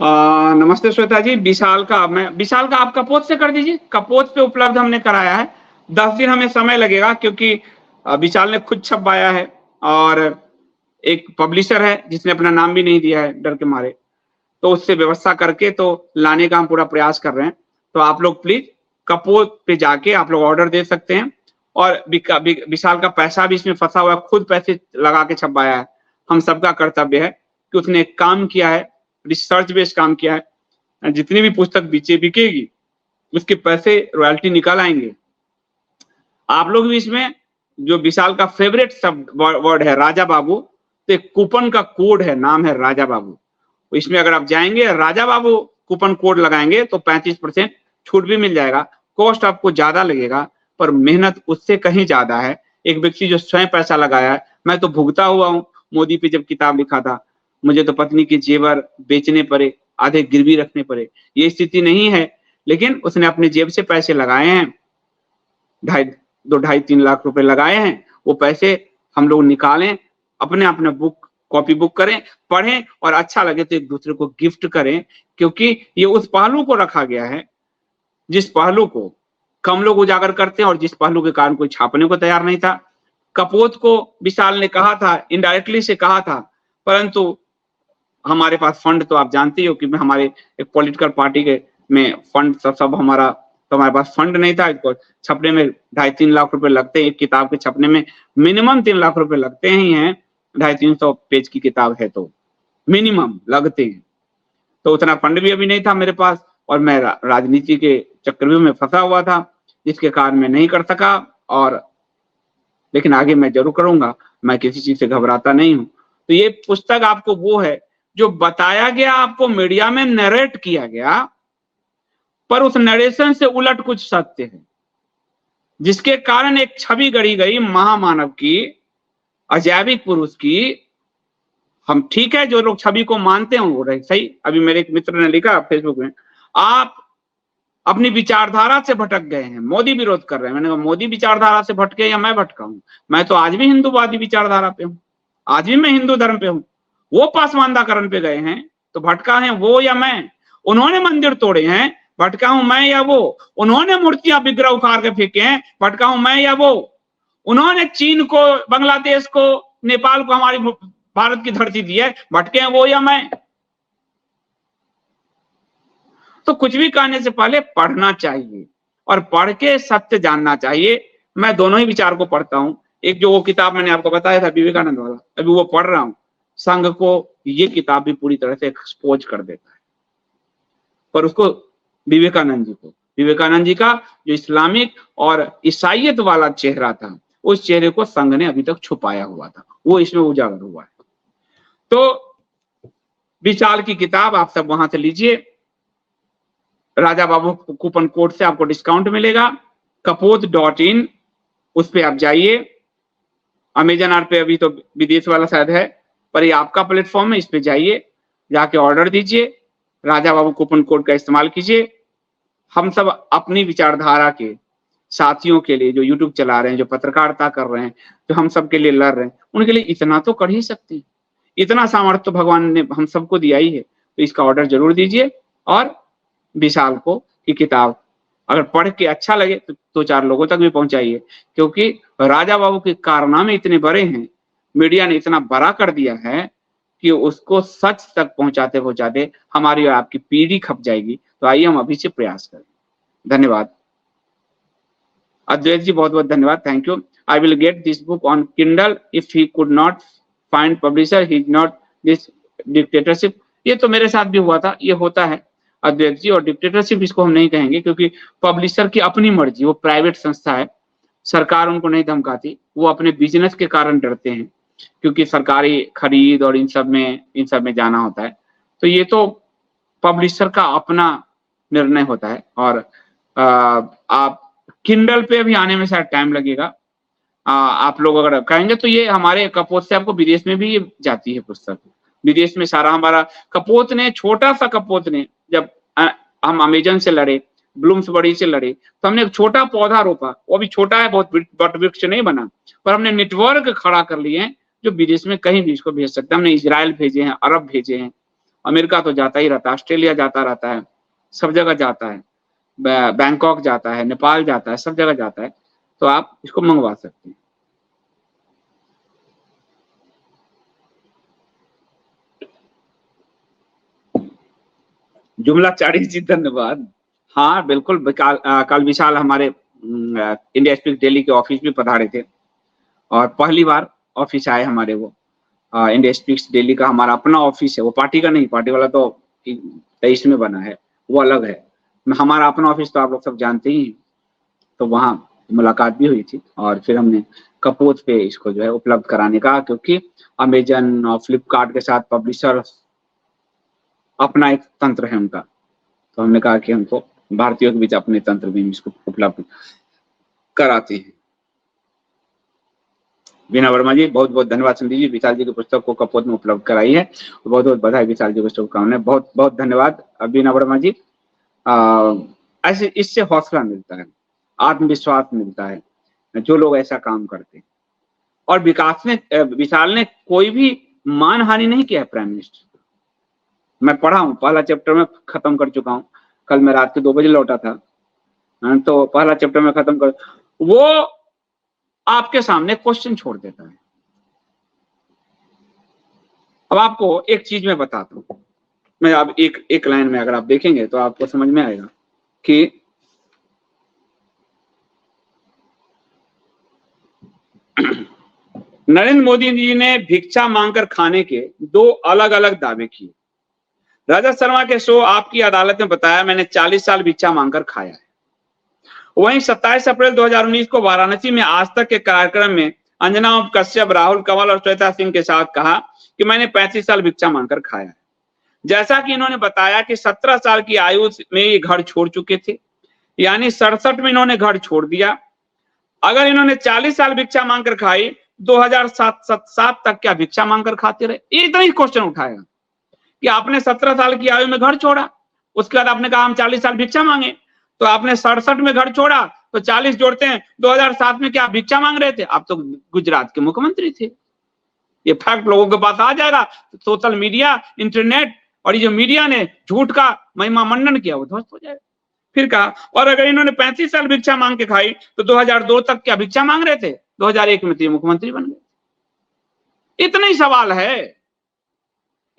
नमस्ते श्वेता जी। विशाल का आप कपोत से कर दीजिए। कपोत पे उपलब्ध हमने कराया है। 10 दिन हमें समय लगेगा क्योंकि विशाल ने खुद छपवाया है और एक पब्लिशर है जिसने अपना नाम भी नहीं दिया है डर के मारे, तो उससे व्यवस्था करके तो लाने का हम पूरा प्रयास कर रहे हैं। तो आप लोग प्लीज कपोत पे जाके आप लोग ऑर्डर दे सकते हैं। और विशाल का पैसा भी इसमें फंसा हुआ है, खुद पैसे लगा के छपवाया है। हम सबका कर्तव्य है कि उसने एक काम किया है, रिसर्च बेस्ड काम किया है। जितनी भी पुस्तक बिकेगी उसके पैसे रॉयल्टी निकाल आएंगे। आप लोग भी इसमें, जो विशाल का फेवरेट शब्द वर्ड है राजा बाबू, तो एक कूपन का कोड है, नाम है राजा बाबू। इसमें अगर आप जाएंगे राजा बाबू कूपन कोड लगाएंगे तो 35% छूट भी मिल जाएगा। कॉस्ट आपको ज्यादा लगेगा पर मेहनत उससे कहीं ज्यादा है। एक व्यक्ति जो स्वयं पैसा लगाया है, मैं तो भुगता हुआ हूँ। मोदी पे जब किताब लिखा था, मुझे तो पत्नी के जेवर बेचने पड़े, आधे गिरवी रखने पड़े। ये स्थिति नहीं है, लेकिन उसने अपने जेब से पैसे लगाए हैं। 2.5-3 लाख रुपए लगाए हैं। वो पैसे हम लोग निकालें, अपने अपने कॉपी बुक करें, पढ़ें और अच्छा लगे तो एक दूसरे को गिफ्ट करें। क्योंकि ये उस पहलू को रखा गया है जिस पहलू को कम लोग उजागर करते हैं और जिस पहलू के कारण कोई छापने को तैयार नहीं था। कपोत को विशाल ने कहा था, इनडायरेक्टली से कहा था, परंतु हमारे पास फंड तो आप जानती हो कि हमारे एक पॉलिटिकल पार्टी के में फंड सब हमारा, तो हमारे पास फंड नहीं था। इसको छपने में 2.5-3 लाख रुपए लगते हैं। एक किताब के छपने में मिनिमम 3 लाख रुपए लगते ही हैं। 250-300 पेज की किताब है तो मिनिमम लगते हैं। तो उतना फंड भी अभी नहीं था मेरे पास और मैं राजनीति के चक्रव्यूह में फंसा हुआ था, जिसके कारण मैं नहीं कर सका। और लेकिन आगे मैं जरूर करूंगा। मैं किसी चीज से घबराता नहीं हूं। तो ये पुस्तक आपको वो है जो बताया गया, आपको मीडिया में नरेट किया गया, पर उस नरेशन से उलट कुछ सत्य है, जिसके कारण एक छवि गढ़ी गई महामानव की, अजैविक पुरुष की। हम ठीक है, जो लोग छवि को मानते हैं वो रहे सही। अभी मेरे एक मित्र ने लिखा फेसबुक में, आप अपनी विचारधारा से भटक गए हैं, मोदी विरोध कर रहे हैं। मैंने कहा मोदी विचारधारा से भटके या मैं भटका हूं? मैं तो आज भी हिंदूवादी विचारधारा पे हूं, आज भी मैं हिंदू धर्म पे हूं। वो पासवानदाकरण पे गए हैं तो भटका है वो या मैं? उन्होंने मंदिर तोड़े हैं, भटका हूं मैं या वो? उन्होंने मूर्तियां विग्रह उखाड़ के फेंके हैं, भटका हूं मैं या वो? उन्होंने चीन को, बांग्लादेश को, नेपाल को हमारी भारत की धरती दी है, भटके हैं वो या मैं? तो कुछ भी कहने से पहले पढ़ना चाहिए और पढ़ के सत्य जानना चाहिए। मैं दोनों ही विचार को पढ़ता हूं। एक जो वो किताब मैंने आपको बताया था विवेकानंद वाला, अभी वो पढ़ रहा हूं। संघ को ये किताब भी पूरी तरह से एक्सपोज कर देता है, पर उसको विवेकानंद जी का जो इस्लामिक और ईसाइयत वाला चेहरा था, उस चेहरे को संघ ने अभी तक छुपाया हुआ था, वो इसमें उजागर हुआ है। तो विशाल की किताब आप सब वहां से लीजिए। राजा बाबू कूपन कोड से आपको डिस्काउंट मिलेगा। कपोत.in, उस पे आप जाइए। अमेजन आर पे अभी तो विदेश वाला शायद है, पर ये आपका प्लेटफॉर्म है, इस पे जाइए, जाके ऑर्डर दीजिए, राजा बाबू कूपन कोड का इस्तेमाल कीजिए। हम सब अपनी विचारधारा के साथियों के लिए जो यूट्यूब चला रहे हैं, जो पत्रकारिता कर रहे हैं, जो हम सब के लिए लड़ रहे हैं, उनके लिए इतना तो कर ही सकते हैं। इतना सामर्थ्य तो भगवान ने हम सबको दिया ही है। तो इसका ऑर्डर जरूर दीजिए और विशाल को की किताब अगर पढ़ के अच्छा लगे तो 2-4 लोगों तक भी पहुंचाइए। क्योंकि राजा बाबू के कारनामे इतने बड़े हैं, मीडिया ने इतना बड़ा कर दिया है कि उसको सच तक पहुंचाते पहुंचाते हमारी और आपकी पीढ़ी खप जाएगी। तो आइए हम अभी से प्रयास करें। धन्यवाद अद्वैत जी, बहुत बहुत धन्यवाद, thank you. I will get this book on Kindle if he could not find publisher, he is not this dictatorship. ये तो मेरे साथ भी हुआ था, ये होता है अद्वैत जी। और डिक्टेटरशिप इसको हम नहीं कहेंगे, क्योंकि पब्लिशर की अपनी मर्जी, वो प्राइवेट संस्था है, सरकार उनको नहीं धमकाती। वो अपने बिजनेस के कारण डरते हैं, क्योंकि सरकारी खरीद और इन सब में जाना होता है। तो ये तो पब्लिशर का अपना निर्णय होता है। और आप किंडल पे भी आने में शायद टाइम लगेगा। आप लोग अगर कहेंगे तो ये हमारे कपोत से आपको विदेश में भी जाती है पुस्तक। विदेश में सारा हमारा कपोत ने, छोटा सा कपोत ने, जब हम अमेजन से लड़े, ब्लूम्सबरी से लड़े, तो हमने एक छोटा पौधा रोपा। वो भी छोटा है, बहुत बट वृक्ष नहीं बना, पर हमने नेटवर्क खड़ा कर लिए हैं जो विदेश में कहीं भी इसको भेज सकते हैं। हमने इजराइल भेजे हैं, अरब भेजे हैं, अमेरिका तो जाता ही रहता है, ऑस्ट्रेलिया जाता रहता है, सब जगह जाता है, बैंकॉक जाता है, नेपाल जाता है, सब जगह जाता है, तो आप इसको मंगवा सकते हैं। जुमला चारी जी, धन्यवाद। हाँ बिल्कुल, कल विशाल हमारे इंडिया स्पीक दिल्ली के ऑफिस भी पधारे थे और पहली बार ऑफिस आए हमारे वो। इंडिया स्पीक्स दिल्ली का हमारा अपना ऑफिस है, वो पार्टी का नहीं, पार्टी वाला तो 23 में बना है, वो अलग है। हमारा अपना ऑफिस तो आप लोग सब जानते ही हैं। तो वहाँ मुलाकात भी हुई थी और फिर हमने कपोत पे इसको जो है उपलब्ध कराने का, क्योंकि अमेजन और फ्लिपकार्ट के साथ पब्लिशर अपना एक तंत्र है उनका, तो हमने कहा कि हमको भारतीयों के बीच अपने तंत्र में इसको उपलब्ध कराते हैं। बीना वर्मा जी बहुत बहुत धन्यवाद। संदीप जी, विशाल जी की पुस्तक को कपोत में उपलब्ध कराई है, बहुत बहुत बधाई विशाल जी को, शुभकामनाएं, बहुत बहुत धन्यवाद बीना वर्मा जी। ऐसे इससे हौसला मिलता है, आत्मविश्वास मिलता है, जो लोग ऐसा काम करते हैं। और विशाल ने कोई भी मानहानि नहीं किया है प्राइम मिनिस्टर। मैं पढ़ा हूँ, पहला चैप्टर में खत्म कर चुका हूँ, कल मैं रात के 2 बजे लौटा था, तो पहला चैप्टर में खत्म कर, वो आपके सामने क्वेश्चन छोड़ देता है। अब आपको एक चीज मैं बताता हूँ, मैं अब एक लाइन में अगर आप देखेंगे तो आपको समझ में आएगा कि नरेंद्र मोदी जी ने भिक्षा मांगकर खाने के 2 अलग अलग दावे किए। रजत शर्मा के शो आपकी अदालत में बताया, मैंने 40 साल भिक्षा मांगकर खाया है। वहीं 27 अप्रैल 2019 को वाराणसी में आज तक के कार्यक्रम में अंजना कश्यप, राहुल कंवल और श्वेता सिंह के साथ कहा कि मैंने 35 साल भिक्षा मांगकर खाया है। जैसा कि इन्होंने बताया कि 17 साल की आयु में ये घर छोड़ चुके थे, यानी 67 में इन्होंने घर छोड़ दिया। अगर इन्होंने 40 साल भिक्षा मांगकर खाई, 2007 तक क्या भिक्षा मांगकर खाते रहे? ये इतना ही क्वेश्चन उठाएगा कि आपने 17 साल की आयु में घर छोड़ा, उसके बाद आपने कहा हम 40 साल भिक्षा मांगे, तो आपने 67 में घर छोड़ा, तो 40 जोड़ते हैं, 2007 में क्या भिक्षा मांग रहे थे? आप तो गुजरात के मुख्यमंत्री थे। ये फैक्ट लोगों के पास आ जाएगा, सोशल मीडिया, इंटरनेट और ये जो मीडिया ने झूठ का महिमा मंडन किया, वो ध्वस्त हो जाएगा। फिर कहा, और अगर इन्होंने 35 साल भिक्षा मांग के खाई, तो 2002 तक क्या भिक्षा मांग रहे थे? 2001 में तो मुख्यमंत्री बन गए। इतना ही सवाल है।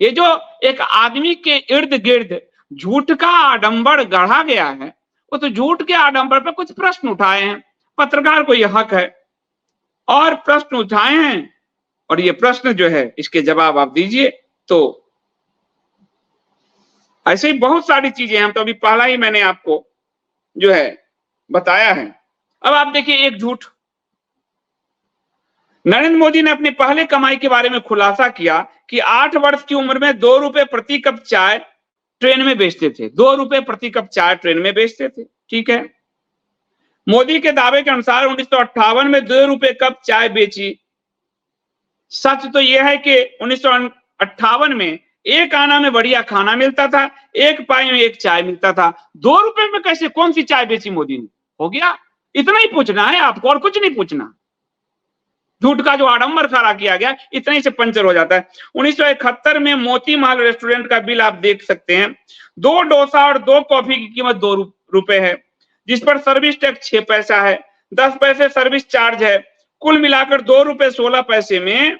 ये जो एक आदमी के इर्द गिर्द झूठ का आडंबर गढ़ा गया है, वो तो झूठ के आडंबर पर कुछ प्रश्न उठाए हैं। पत्रकार को यह हक है और प्रश्न उठाए हैं, और ये प्रश्न जो है इसके जवाब आप दीजिए। तो ऐसे ही बहुत सारी चीजें हैं, तो अभी पहला ही मैंने आपको जो है बताया है। अब आप देखिए एक झूठ, नरेंद्र मोदी ने अपनी पहले कमाई के बारे में खुलासा किया कि 8 वर्ष की उम्र में 2 रुपए प्रति कप चाय ट्रेन में बेचते थे। 2 रुपए प्रति कप चाय ट्रेन में बेचते थे, ठीक है। मोदी के दावे के अनुसार 1958 में 2 रुपए कप चाय बेची। सच तो यह है कि 1958 में 1 आना में बढ़िया खाना मिलता था, 1 पाई में 1 चाय मिलता था। 2 रुपए में कैसे कौन सी चाय बेची मोदी ने? हो गया, इतना ही पूछना है आपको और कुछ नहीं पूछना। झूठ का जो आडंबर खड़ा किया गया, इतना ही से पंचर हो जाता है। 1971 में मोती महल रेस्टोरेंट का बिल आप देख सकते हैं। 2 डोसा और 2 कॉफी की कीमत 2 रुपए है, जिस पर सर्विस टैक्स 6 पैसा है, 10 पैसे सर्विस चार्ज है। कुल मिलाकर 2 रुपए 16 पैसे में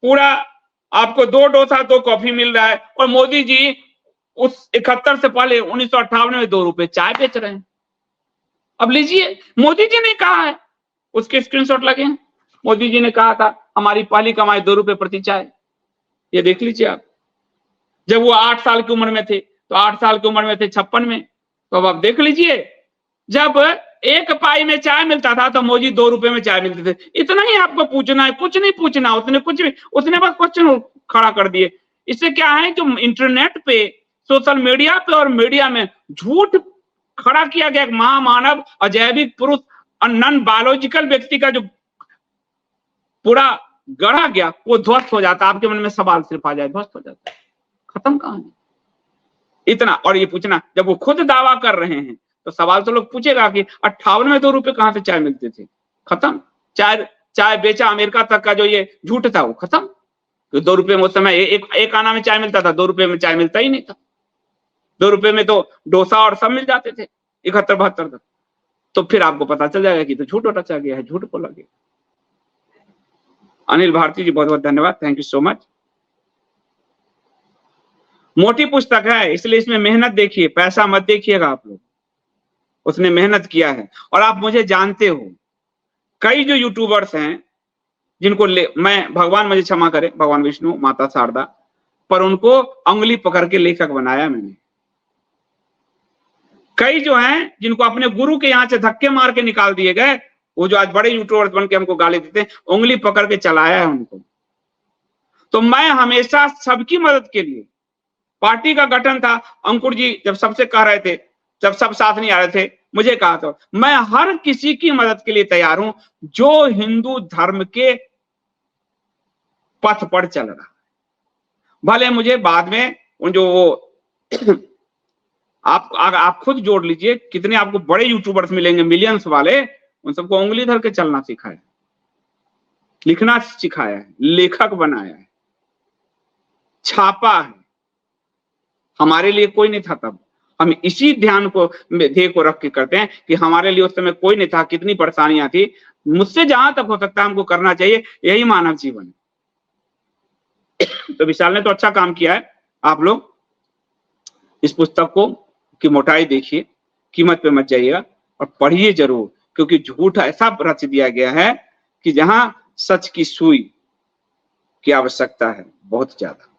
पूरा आपको 2 डोसा 2 कॉफी मिल रहा है। और मोदी जी उस 71 से पहले 1958 में 2 रुपए चाय बेच रहे हैं। अब लीजिए, मोदी जी ने कहा है, उसके स्क्रीनशॉट लगे हैं। मोदी जी ने कहा था हमारी पहली कमाई 2 रुपए प्रति चाय। ये देख लीजिए आप, जब वो 8 साल की उम्र में थे, तो 8 साल की उम्र में थे 56 में, तो अब आप देख लीजिए, जब 1 पाई में चाय मिलता था तो मोदी 2 रुपए में चाय मिलते थे। इतना ही आपको पूछना है, कुछ नहीं पूछना। उसने बस क्वेश्चन खड़ा कर दिए। इससे क्या है, जो इंटरनेट पे, सोशल मीडिया पे और मीडिया में झूठ खड़ा किया गया, एक महामानव, अजैविक पुरुष, नॉन बायोलॉजिकल व्यक्ति का जो पूरा गढ़ा गया, वो ध्वस्त हो जाता। आपके मन में सवाल सिर्फ आ जाए, ध्वस्त हो जाता है, खत्म कहानी। इतना। और ये पूछना, जब वो खुद दावा कर रहे हैं तो सवाल तो लोग पूछेगा कि 58 में 2 रुपए कहां से चाय मिलते थे? खत्म। चाय बेचा अमेरिका तक का जो ये झूठ था, वो खत्म। तो 2 रुपए में उस समय एक आना में चाय मिलता था, 2 रुपए में चाय मिलता ही नहीं था। 2 रुपए में तो डोसा और सब मिल जाते थे 71-72 तक। तो फिर आपको पता चल जाएगा कि तो झूठ रचा गया है, झूठ बोला गया। अनिल भारती जी बहुत बहुत धन्यवाद, थैंक यू सो मच। मोटी पुस्तक है इसलिए इसमें मेहनत देखिए, पैसा मत देखिएगा आप लोग। उसने मेहनत किया है और आप मुझे जानते हो, कई जो यूट्यूबर्स हैं जिनको मैं, भगवान मुझे क्षमा करे, भगवान विष्णु, माता शारदा, पर उनको उंगली पकड़ के लेखक बनाया मैंने। कई जो हैं जिनको अपने गुरु के यहां से धक्के मार के निकाल दिए गए, वो जो आज बड़े यूट्यूबर्स बन के हमको गाली देते हैं, उंगली पकड़ के चलाया है उनको। तो मैं हमेशा सबकी मदद के लिए, पार्टी का गठन था, अंकुर जी जब सबसे कह रहे थे, जब सब साथ नहीं आ रहे थे, मुझे कहा था मैं हर किसी की मदद के लिए तैयार हूं जो हिंदू धर्म के पथ पर चल रहा है। भले मुझे बाद में उन जो आप खुद जोड़ लीजिए कितने आपको बड़े यूट्यूबर्स मिलेंगे मिलियंस वाले, उन सबको उंगली धर के चलना सिखाया, लिखना सिखाया है, लेखक बनाया है, छापा है। हमारे लिए कोई नहीं था तब, हम इसी ध्यान को, ध्येय को रख के करते हैं कि हमारे लिए उस समय कोई नहीं था, कितनी परेशानियां थी। मुझसे जहां तक हो सकता है हमको करना चाहिए, यही मानव जीवन है। तो विशाल ने तो अच्छा काम किया है। आप लोग इस पुस्तक को की मोटाई देखिए, कीमत पे मत जाइएगा और पढ़िए जरूर, क्योंकि झूठ ऐसा रच दिया गया है कि जहां सच की सुई की आवश्यकता है बहुत ज्यादा।